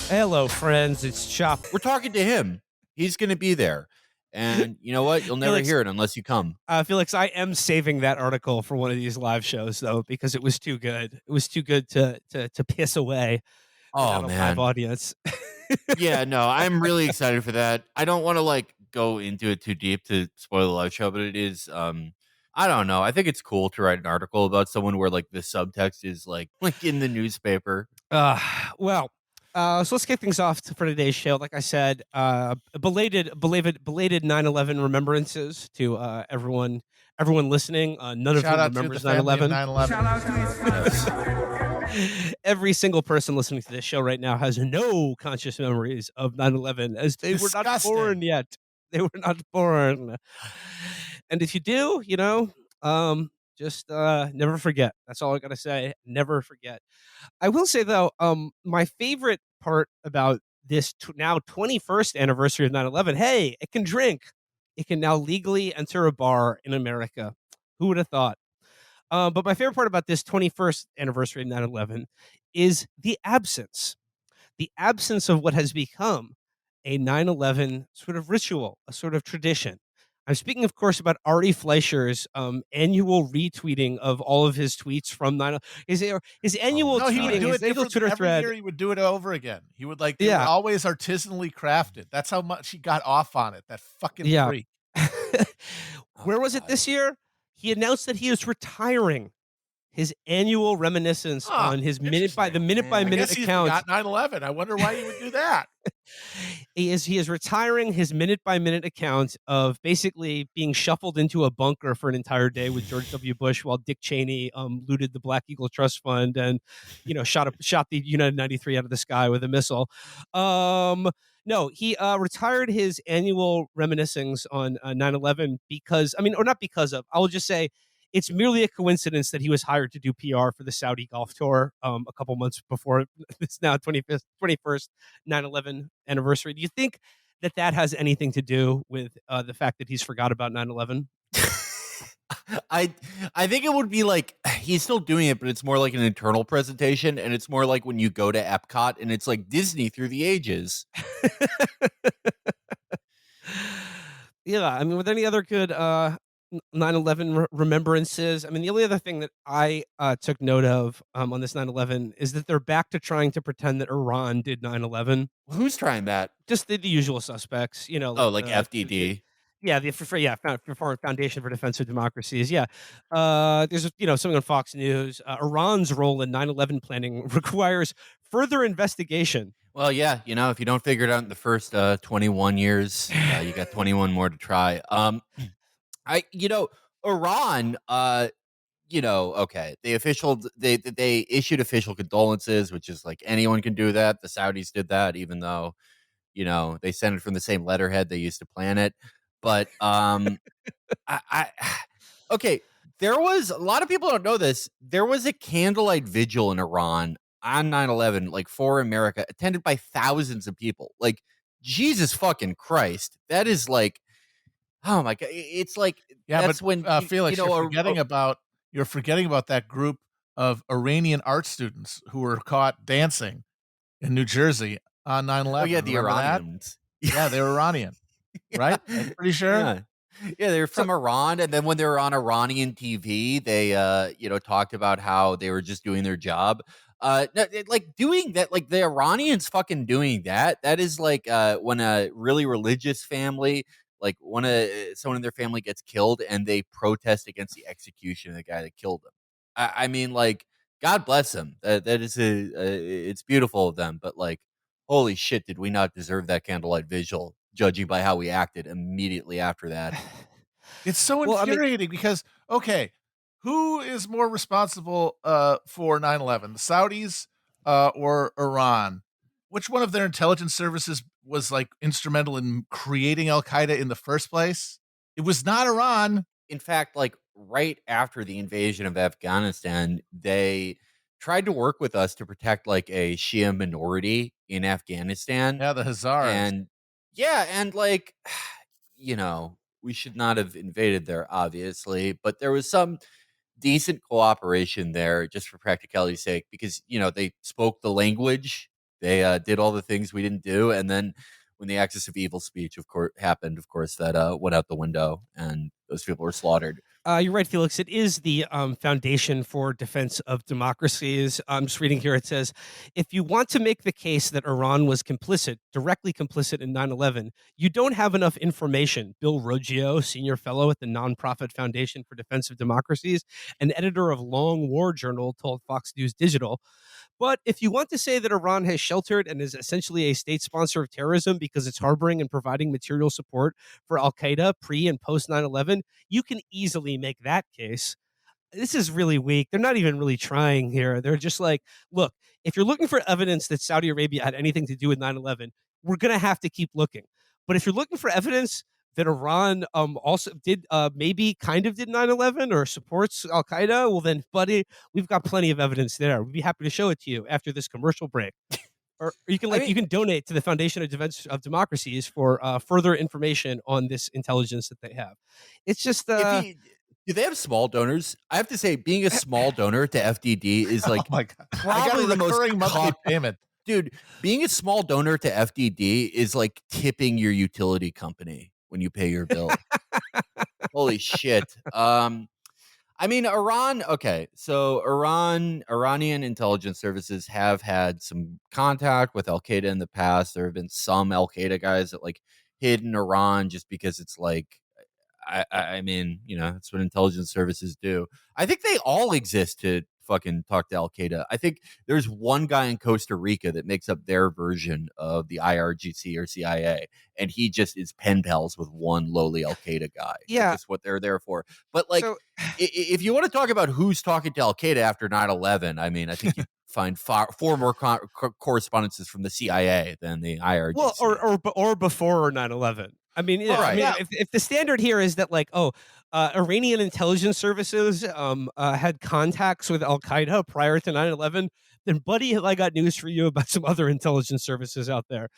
Hello, friends. It's Chapo. We're talking to him. He's going to be there. And you know what? You'll never Felix, hear it unless you come. Felix, I am saving that article for one of these live shows, though, because it was too good. It was too good to piss away Oh, without a live man. audience. Yeah, no, I'm really excited for that. I don't want to go into it too deep to spoil the live show, but it is I don't know. I think it's cool to write an article about someone where the subtext is like in the newspaper. Uh, well, so let's kick things off for today's show. Like I said, belated 9/11 remembrances to everyone listening. None of Shout whom out to the remembers family of 9/11. 9/11. Every single person listening to this show right now has no conscious memories of 9/11 as they were not born Disgusting. yet. They were not born. And if you do, just never forget. That's all I got to say. Never forget. I will say though, my favorite part about this now 21st anniversary of 9/11, hey, it can drink. It can now legally enter a bar in America. Who would have thought? But my favorite part about this 21st anniversary of 9/11 is the absence of what has become a 9/11 sort of ritual, a sort of tradition. I'm speaking, of course, about Ari Fleischer's annual retweeting of all of his tweets from 9. His Oh annual my No, he would tweeting, do god. his it annual different Twitter every thread. year. He would do it over again. He would they were Yeah, always artisanally crafted. That's how much he got off on it. That fucking yeah. freak. Oh Where was it god. this year? He announced that he is retiring his annual reminiscence Huh. on his Interesting. minute by I minute guess Man. he account. forgot 9/11. I wonder why he would do that. He is retiring his minute by minute account of basically being shuffled into a bunker for an entire day with George W. Bush while Dick Cheney looted the Black Eagle Trust Fund and shot the United 93 out of the sky with a missile. Um, no, he retired his annual reminiscings on 9/11 because or not because of. I will just say it's merely a coincidence that he was hired to do PR for the Saudi Golf Tour a couple months before this now 21st 9/11 anniversary. Do you think that has anything to do with the fact that he's forgot about 9/11? I I think it would be like he's still doing it, but it's more like an internal presentation, and it's more like when you go to Epcot and it's like Disney through the ages. Yeah, were there any other good 9/11 remembrances? The only other thing that I took note of on this 9/11 is that they're back to trying to pretend that Iran did 9/11. Who's trying that? Just the usual suspects, Oh, like like FDD. yeah, for Foreign Foundation for Defense of Democracies. Yeah, there's something on Fox News. Iran's role in 9/11 planning requires further investigation. Well, yeah, if you don't figure it out in the first 21 years, you got 21 more to try. I Iran okay, they issued official condolences, which is like anyone can do that. The Saudis did that, even though they sent it from the same letterhead they used to plan it. But I okay, there was a lot of people don't know this. There was a candlelight vigil in Iran on 9/11, like for America, attended by thousands of people. Like Jesus fucking Christ, that is like, oh my god, it's like Yeah, but that's when Felix, you're forgetting about that group of Iranian art students who were caught dancing in New Jersey on oh 9/11. yeah, the Remember that? Iranians. Yeah, they were Iranian, right? I'm pretty sure. Yeah. Yeah, they're So from Iran, and then when they were on Iranian TV, they talked about how they were just doing their job. Like doing that, like the Iranians fucking doing that. That is like when a really religious family, like when someone in their family gets killed, and they protest against the execution of the guy that killed them. I mean, like, God bless them. That is it's beautiful of them, but like, holy shit, did we not deserve that candlelight vigil, judging by how we acted immediately after that? It's so well, infuriating because, okay, who is more responsible for 9/11, the Saudis or Iran? Which one of their intelligence services was like instrumental in creating Al Qaeda in the first place? It was not Iran. In fact, like right after the invasion of Afghanistan, they tried to work with us to protect like a Shia minority in Afghanistan. Yeah, the Hazaras. And yeah, and like, we should not have invaded there, obviously, but there was some decent cooperation there just for practicality's sake because, they spoke the language. They did all the things we didn't do, and then when the axis of evil speech, of course, happened, of course, that went out the window, and those people were slaughtered. You're right, Felix. It is the foundation for defense of democracies. I'm just reading here. It says, if you want to make the case that Iran was complicit, directly complicit in 9/11, you don't have enough information. Bill Roggio, senior fellow at the nonprofit Foundation for Defense of Democracies and editor of Long War Journal, told Fox News Digital. But if you want to say that Iran has sheltered and is essentially a state sponsor of terrorism because it's harboring and providing material support for Al Qaeda pre and post 9/11, you can easily make that case. This is really weak. They're not even really trying here. They're just like, look, if you're looking for evidence that Saudi Arabia had anything to do with 9/11, we're going to have to keep looking. But if you're looking for evidence that Iran also did maybe kind of did 9/11 or supports Al Qaeda, well, then, buddy, we've got plenty of evidence there. We'd be happy to show it to you after this commercial break. Or you can I mean, you can donate to the Foundation of Defense of Democracies for further information on this intelligence that they have. It's just if he do they have small donors? I have to say, being a small donor to FDD is Oh like my god! I got probably a the most recurring monthly payment. dude. Being a small donor to FDD is like tipping your utility company when you pay your bill. Holy shit. I mean, Iran. Okay, so Iranian intelligence services have had some contact with Al Qaeda in the past. There have been some Al Qaeda guys that like hid in Iran just because it's like I mean, that's what intelligence services do. I think they all exist to fucking talk to Al Qaeda. I think there's one guy in Costa Rica that makes up their version of the IRGC or CIA, and he just is pen pals with one lowly Al Qaeda guy. That's yeah. just what they're there for. But like, So if you want to talk about who's talking to Al Qaeda after 9/11, I mean, I think you'd find far more correspondences from the CIA than the well, IRGC. or before 9/11. I mean, Well, yeah. I Right. mean, yeah, if the standard here is that like, oh, Iranian intelligence services had contacts with Al Qaeda prior to 9/11, then, buddy, I got news for you about some other intelligence services out there.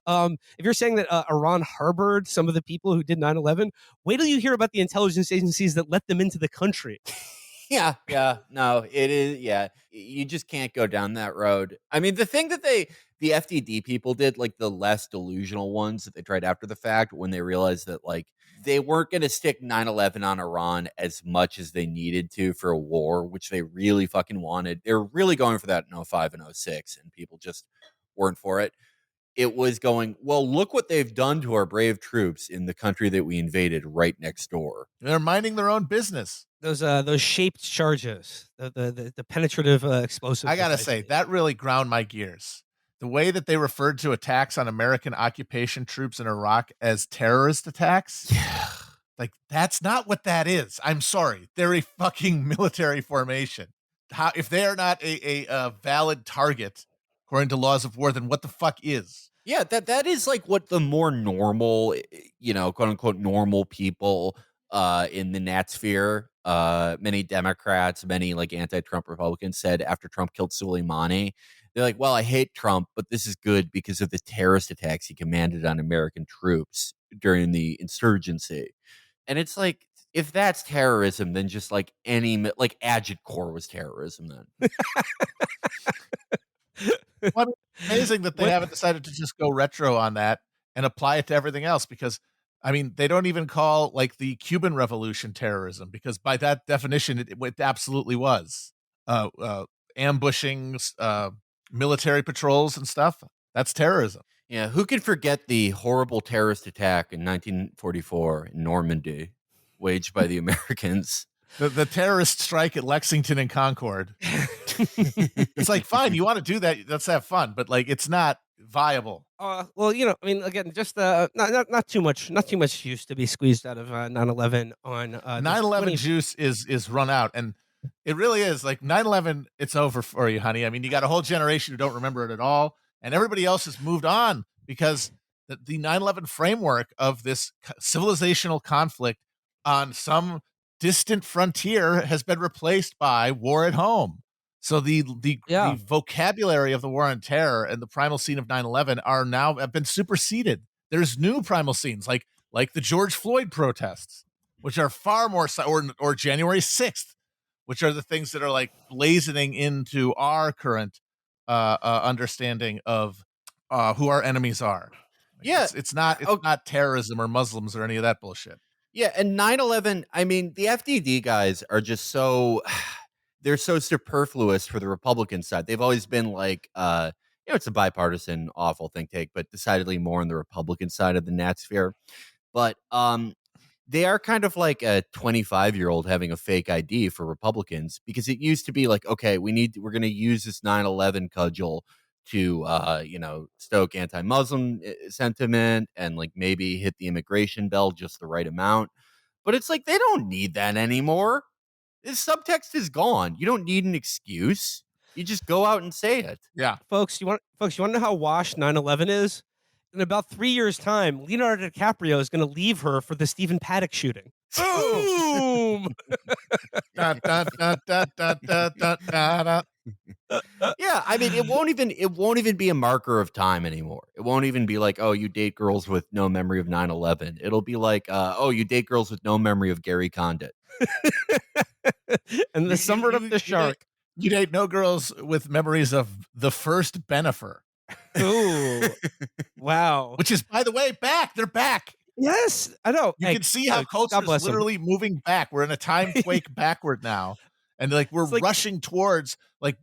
If you're saying that Iran harbored some of the people who did 9/11, wait till you hear about the intelligence agencies that let them into the country. Yeah, no, it is. Yeah, you just can't go down that road. I mean, the thing that the FDD people did, like the less delusional ones that they tried after the fact, when they realized that like they weren't going to stick 9/11 on Iran as much as they needed to for a war, which they really fucking wanted. They were really going for that in '05 and '06, and people just weren't for it. It was going, well, look what they've done to our brave troops in the country that we invaded right next door. they're minding their own business. Those shaped charges, the penetrative explosive I gotta say, devices. that really ground my gears. The way that they referred to attacks on American occupation troops in Iraq as terrorist attacks, Yeah. like that's not what that is. I'm sorry, they're a fucking military formation. How if they are not a valid target according to laws of war, then what the fuck is? Yeah, that is like what the more normal, quote unquote normal people in the Nat sphere, many Democrats, many like anti-Trump Republicans said after Trump killed Soleimani. They're like, well, I hate Trump, but this is good because of the terrorist attacks he commanded on American troops during the insurgency. And it's like, if that's terrorism, then just like like Agit Corps was terrorism then. Well, I mean, it's amazing that they What haven't decided to just go retro on that and apply it to everything else because I mean, they don't even call like the Cuban Revolution terrorism because by that definition, it absolutely was ambushing military patrols and stuff. That's terrorism. Yeah, who can forget the horrible terrorist attack in 1944 in Normandy, waged by the Americans? The terrorist strike at Lexington and Concord. It's like, fine, you want to do that, let's have fun, but like, it's not viable. well, I mean, again, just not too much, not too much juice to be squeezed out of 9/11 on this 9/11 20. juice is run out, and it really is like 9/11. It's over for you, honey. I mean, you got a whole generation who don't remember it at all, and everybody else has moved on because the 9/11 framework of this civilizational conflict on some distant frontier has been replaced by war at home. So the Yeah, vocabulary of the war on terror and the primal scene of 9/11 are now have been superseded. There's new primal scenes like the George Floyd protests, which are far more or January 6th, which are the things that are like blazoning into our current understanding of who our enemies are. Like Yeah. it's not terrorism or Muslims or any of that bullshit. Yeah, and 9/11, I mean, the FDD guys are just so they're so superfluous for the Republican side. They've always been like it's a bipartisan awful think tank, but decidedly more on the Republican side of the Nat sphere. But they are kind of like a 25-year-old having a fake ID for Republicans, because it used to be like, okay, we're going to use this 9/11 cudgel to stoke anti-Muslim sentiment and like maybe hit the immigration bell just the right amount. But it's like they don't need that anymore. This subtext is gone. You don't need an excuse. You just go out and say it. Yeah. Folks, you want to know how washed 9/11 is? In about 3 years' time, Leonardo DiCaprio is going to leave her for the Stephen Paddock shooting. Boom! Dun, dun, dun, dun, dun, dun, dun, dun, dun. Yeah, I mean, it won't even be a marker of time anymore. It won't even be like, oh, you date girls with no memory of 9/11. It'll be like, oh, you date girls with no memory of Gary Condit. And the summer of the shark. You date no girls with memories of the first Benifer, Ooh, wow. which is, by the way, back. They're back. Yes, I know. You Hey, can see how culture God is bless him. literally moving back. We're in a time quake backward now, and like we're It's like rushing towards like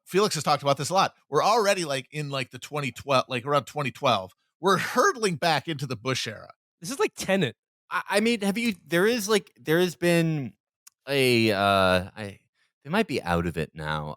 Felix has talked about this a lot. We're already like in like the 2012, like around 2012. We're hurtling back into the Bush era. this is like Tenet. I mean, there has been they might be out of it now.